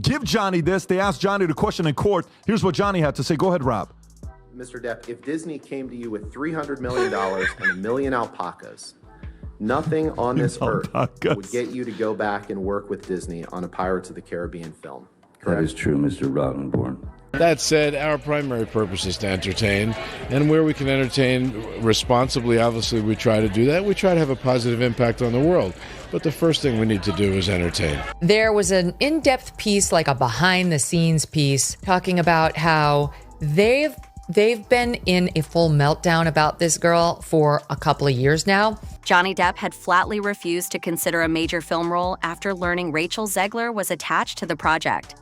Give Johnny this. They asked Johnny the question in court. Here's what Johnny had to say. Go ahead, Rob. Mr. Depp, if Disney came to you with $300 million and a million alpacas, nothing on this earth would get you to go back and work with Disney on a Pirates of the Caribbean film. Correct? That is true, Mr. Rottenborn. That said, our primary purpose is to entertain, and where we can entertain responsibly, obviously we try to do that. We try to have a positive impact on the world, but the first thing we need to do is entertain. There was an in-depth piece, like a behind-the-scenes piece, talking about how they've been in a full meltdown about this girl for a couple of years now. Johnny Depp had flatly refused to consider a major film role after learning Rachel Zegler was attached to the project.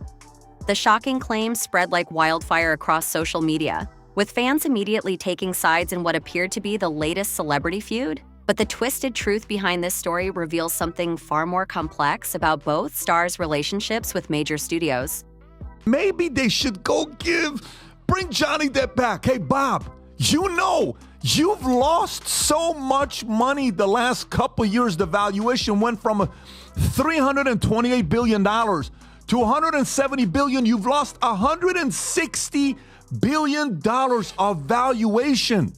The shocking claims spread like wildfire across social media, with fans immediately taking sides in what appeared to be the latest celebrity feud. But the twisted truth behind this story reveals something far more complex about both stars' relationships with major studios. Maybe they should bring Johnny Depp back. Hey, Bob, you've lost so much money the last couple years. The valuation went from $328 billion to $170 billion. You've lost $160 billion of valuation.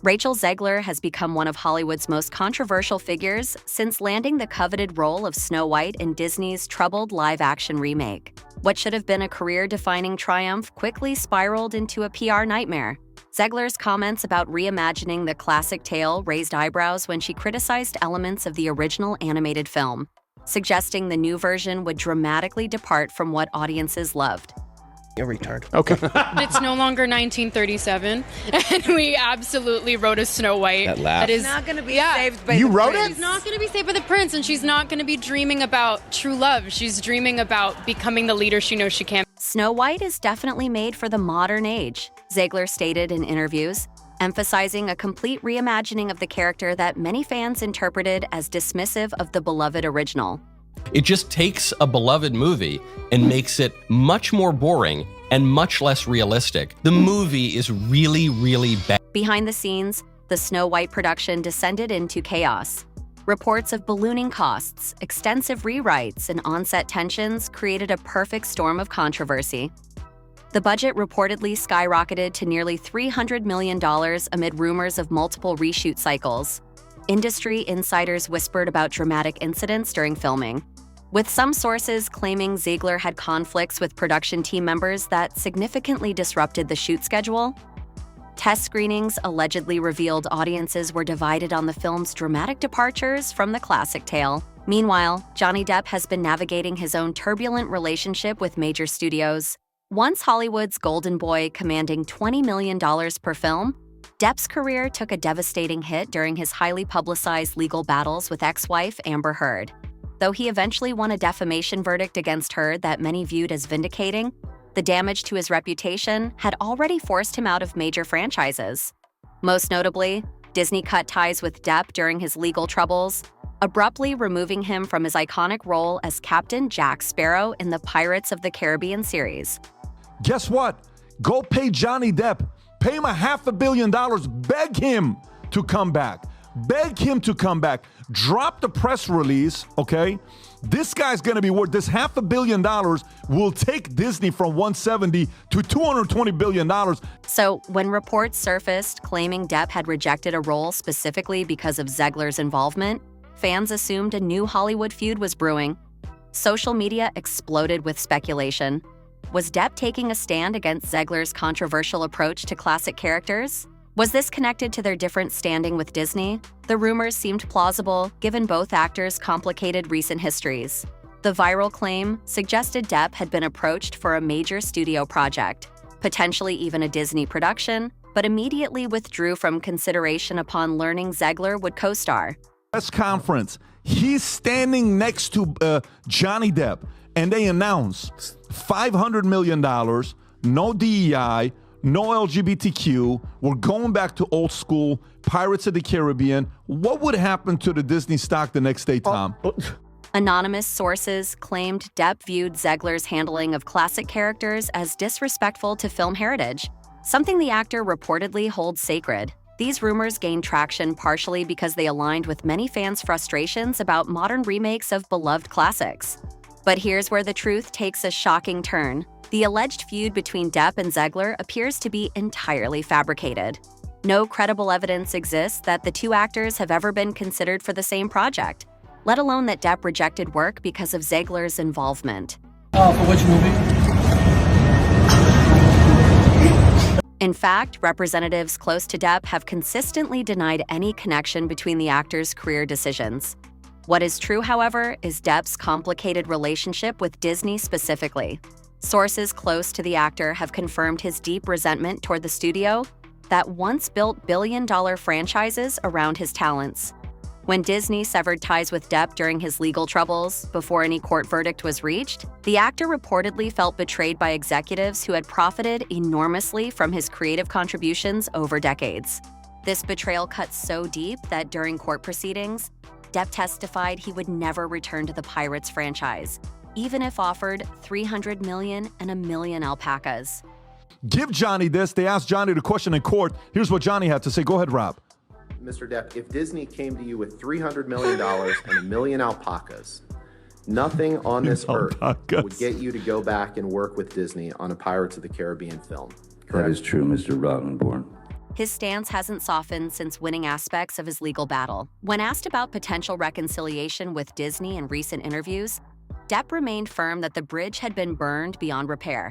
Rachel Zegler has become one of Hollywood's most controversial figures since landing the coveted role of Snow White in Disney's troubled live-action remake. What should have been a career-defining triumph quickly spiraled into a PR nightmare. Zegler's comments about reimagining the classic tale raised eyebrows when she criticized elements of the original animated film, suggesting the new version would dramatically depart from what audiences loved. You're a retard. Okay. It's no longer 1937, and we absolutely wrote a Snow White. That laugh. That is not going to be saved by You the wrote prince. it? She's not going to be saved by the prince, and she's not going to be dreaming about true love. She's dreaming about becoming the leader she knows she can. Snow White is definitely made for the modern age, Zegler stated in interviews, emphasizing a complete reimagining of the character that many fans interpreted as dismissive of the beloved original. It just takes a beloved movie and makes it much more boring and much less realistic. The movie is really, really bad. Behind the scenes, the Snow White production descended into chaos. Reports of ballooning costs, extensive rewrites, and on-set tensions created a perfect storm of controversy. The budget reportedly skyrocketed to nearly $300 million amid rumors of multiple reshoot cycles. Industry insiders whispered about dramatic incidents during filming, with some sources claiming Zegler had conflicts with production team members that significantly disrupted the shoot schedule. Test screenings allegedly revealed audiences were divided on the film's dramatic departures from the classic tale. Meanwhile, Johnny Depp has been navigating his own turbulent relationship with major studios. Once Hollywood's golden boy commanding $20 million per film, Depp's career took a devastating hit during his highly publicized legal battles with ex-wife Amber Heard. Though he eventually won a defamation verdict against Heard that many viewed as vindicating, the damage to his reputation had already forced him out of major franchises. Most notably, Disney cut ties with Depp during his legal troubles, abruptly removing him from his iconic role as Captain Jack Sparrow in the Pirates of the Caribbean series. Guess what? Go pay Johnny Depp. Pay him $500 million. Beg him to come back. Beg him to come back. Drop the press release, okay? This guy's going to be worth this $500 million will take Disney from $170 to $220 billion. So when reports surfaced claiming Depp had rejected a role specifically because of Zegler's involvement, fans assumed a new Hollywood feud was brewing. Social media exploded with speculation. Was Depp taking a stand against Zegler's controversial approach to classic characters? Was this connected to their different standing with Disney? The rumors seemed plausible, given both actors' complicated recent histories. The viral claim suggested Depp had been approached for a major studio project, potentially even a Disney production, but immediately withdrew from consideration upon learning Zegler would co-star. Press conference. He's standing next to Johnny Depp, and they announce $500 million, no DEI, no LGBTQ. We're going back to old school, Pirates of the Caribbean. What would happen to the Disney stock the next day, Tom? Anonymous sources claimed Depp viewed Zegler's handling of classic characters as disrespectful to film heritage, something the actor reportedly holds sacred. These rumors gained traction partially because they aligned with many fans' frustrations about modern remakes of beloved classics. But here's where the truth takes a shocking turn. The alleged feud between Depp and Zegler appears to be entirely fabricated. No credible evidence exists that the two actors have ever been considered for the same project, let alone that Depp rejected work because of Zegler's involvement. For which movie? In fact, representatives close to Depp have consistently denied any connection between the actor's career decisions. What is true, however, is Depp's complicated relationship with Disney specifically. Sources close to the actor have confirmed his deep resentment toward the studio that once built billion-dollar franchises around his talents. When Disney severed ties with Depp during his legal troubles, before any court verdict was reached, the actor reportedly felt betrayed by executives who had profited enormously from his creative contributions over decades. This betrayal cut so deep that during court proceedings, Depp testified he would never return to the Pirates franchise, even if offered $300 million and 1 million alpacas. Give Johnny this. They asked Johnny the question in court. Here's what Johnny had to say. Go ahead, Rob. Mr. Depp, if Disney came to you with $300 million and 1 million alpacas, nothing on this earth would get you to go back and work with Disney on a Pirates of the Caribbean film. Correct? That is true, Mr. Rottenborn. His stance hasn't softened since winning aspects of his legal battle. When asked about potential reconciliation with Disney in recent interviews, Depp remained firm that the bridge had been burned beyond repair.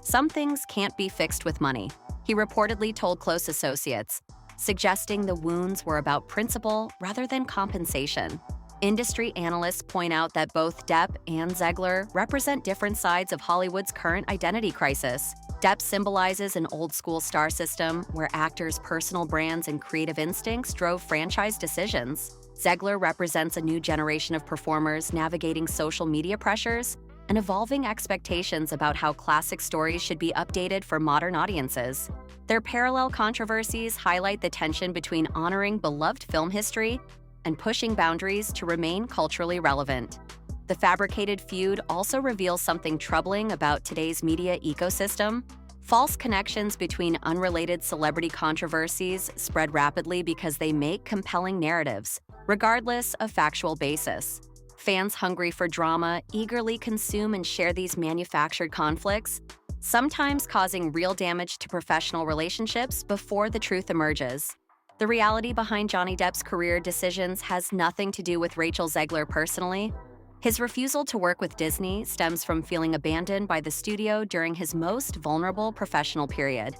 Some things can't be fixed with money, he reportedly told close associates, suggesting the wounds were about principle rather than compensation. Industry analysts point out that both Depp and Zegler represent different sides of Hollywood's current identity crisis. Depp symbolizes an old-school star system where actors' personal brands and creative instincts drove franchise decisions. Zegler represents a new generation of performers navigating social media pressures and evolving expectations about how classic stories should be updated for modern audiences. Their parallel controversies highlight the tension between honoring beloved film history and pushing boundaries to remain culturally relevant. The fabricated feud also reveals something troubling about today's media ecosystem. False connections between unrelated celebrity controversies spread rapidly because they make compelling narratives, regardless of factual basis. Fans hungry for drama eagerly consume and share these manufactured conflicts, sometimes causing real damage to professional relationships before the truth emerges. The reality behind Johnny Depp's career decisions has nothing to do with Rachel Zegler personally. His refusal to work with Disney stems from feeling abandoned by the studio during his most vulnerable professional period.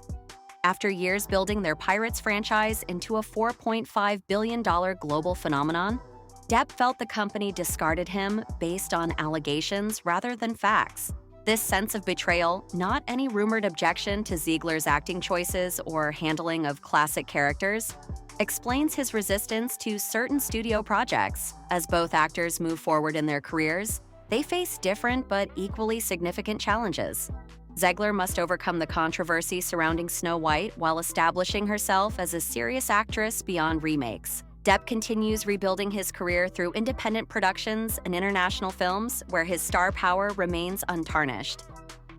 After years building their Pirates franchise into a $4.5 billion global phenomenon, Depp felt the company discarded him based on allegations rather than facts. This sense of betrayal, not any rumored objection to Zegler's acting choices or handling of classic characters, explains his resistance to certain studio projects. As both actors move forward in their careers, they face different but equally significant challenges. Zegler must overcome the controversy surrounding Snow White while establishing herself as a serious actress beyond remakes. Depp continues rebuilding his career through independent productions and international films where his star power remains untarnished.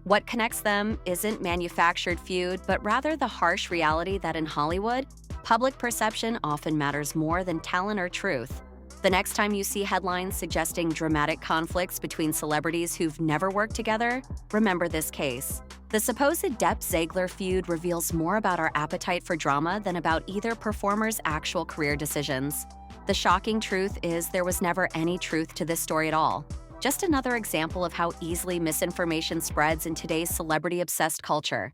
What connects them isn't manufactured feud, but rather the harsh reality that in Hollywood, public perception often matters more than talent or truth. The next time you see headlines suggesting dramatic conflicts between celebrities who've never worked together, remember this case. The supposed Depp-Zegler feud reveals more about our appetite for drama than about either performer's actual career decisions. The shocking truth is there was never any truth to this story at all. Just another example of how easily misinformation spreads in today's celebrity-obsessed culture.